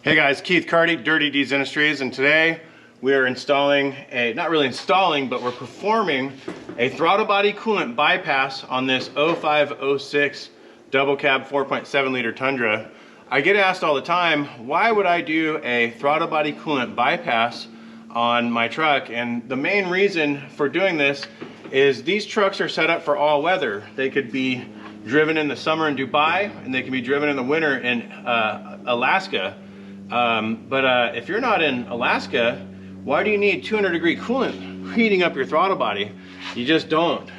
Hey guys, Keith Carty, Dirty D's Industries, and today we are installing not really installing, but we're performing a throttle body coolant bypass on this 0506 double cab 4.7 liter Tundra. I get asked all the time, why would I do a throttle body coolant bypass on my truck? And the main reason for doing this is these trucks are set up for all weather. They could be driven in the summer in Dubai, and they can be driven in the winter in Alaska. But if you're not in Alaska, why do you need 200-degree coolant heating up your throttle body? You just don't.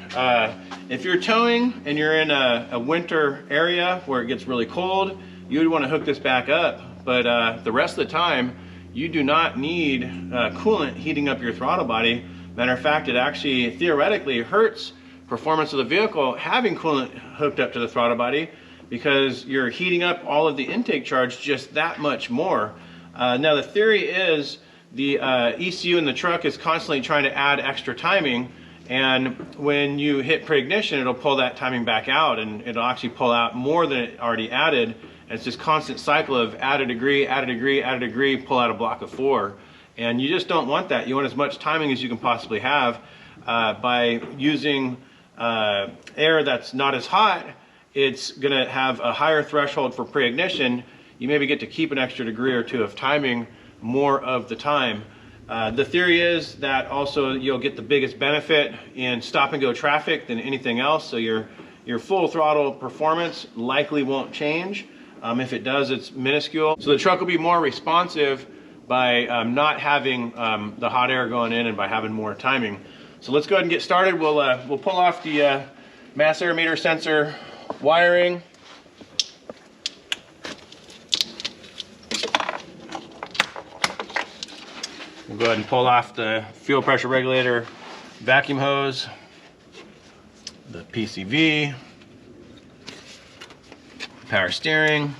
If you're towing and you're in a winter area where it gets really cold, you would want to hook this back up. But the rest of the time, you do not need coolant heating up your throttle body. Matter of fact, it actually theoretically hurts performance of the vehicle having coolant hooked up to the throttle body, because you're heating up all of the intake charge just that much more. Now the theory is the ECU in the truck is constantly trying to add extra timing, and when you hit pre-ignition, it'll pull that timing back out, and it'll actually pull out more than it already added. And it's this constant cycle of add a degree, add a degree, add a degree, pull out a block of 4. And you just don't want that. You want as much timing as you can possibly have. By using air that's not as hot, it's going to have a higher threshold for pre-ignition. You maybe get to keep an extra degree or two of timing more of the time. The theory is that also you'll get the biggest benefit in stop and go traffic than anything else. So your full throttle performance likely won't change. If it does, it's minuscule. So the truck will be more responsive by not having the hot air going in and by having more timing. So let's go ahead and get started. We'll pull off the mass air meter sensor wiring. We'll go ahead and pull off the fuel pressure regulator vacuum hose, the PCV, power steering,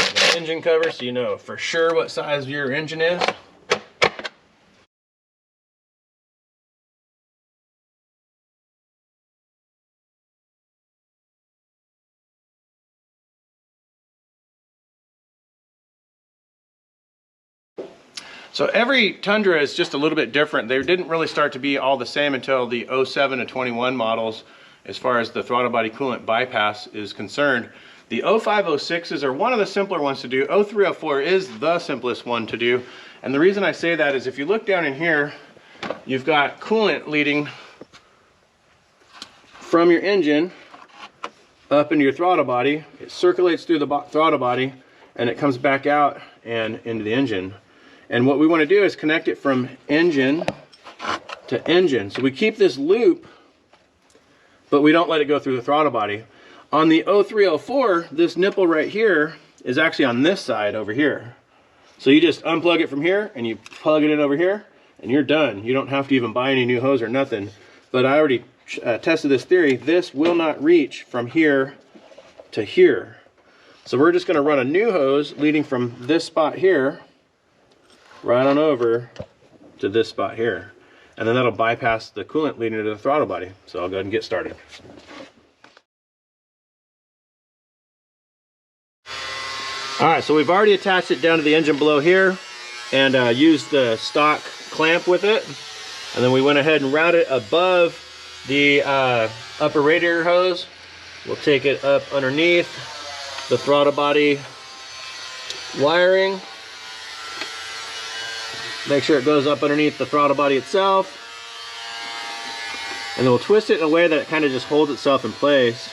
the engine cover so you know for sure what size your engine is. So every Tundra is just a little bit different. They didn't really start to be all the same until the 07 to 21 models as far as the throttle body coolant bypass is concerned. The 0506s are one of the simpler ones to do. 0304 is the simplest one to do. And the reason I say that is if you look down in here, you've got coolant leading from your engine up into your throttle body. It circulates through the throttle body and it comes back out and into the engine. And what we want to do is connect it from engine to engine. So we keep this loop, but we don't let it go through the throttle body. On the 0304, this nipple right here is actually on this side over here. So you just unplug it from here and you plug it in over here and you're done. You don't have to even buy any new hose or nothing. But I already tested this theory. This will not reach from here to here. So we're just going to run a new hose leading from this spot here right on over to this spot here, and then that'll bypass the coolant leading to the throttle body. So I'll go ahead and get started. All right, so we've already attached it down to the engine below here and used the stock clamp with it, and then we went ahead and routed it above the upper radiator hose. We'll take it up underneath the throttle body wiring. Make sure it goes up underneath the throttle body itself. And then we'll twist it in a way that it kind of just holds itself in place.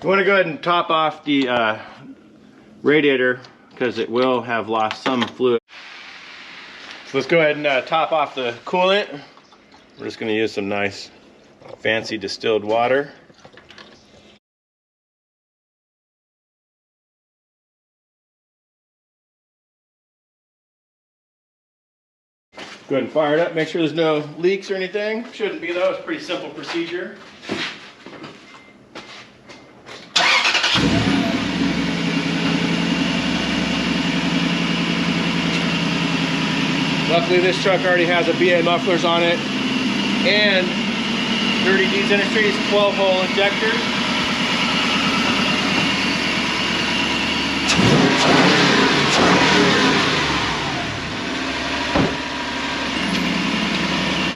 We want to go ahead and top off the radiator because it will have lost some fluid. So let's go ahead and top off the coolant. We're just going to use some nice fancy distilled water. Go ahead and fire it up, make sure there's no leaks or anything. Shouldn't be though, it's a pretty simple procedure. Luckily this truck already has a BA mufflers on it and Dirty D's Industries 12-hole injectors.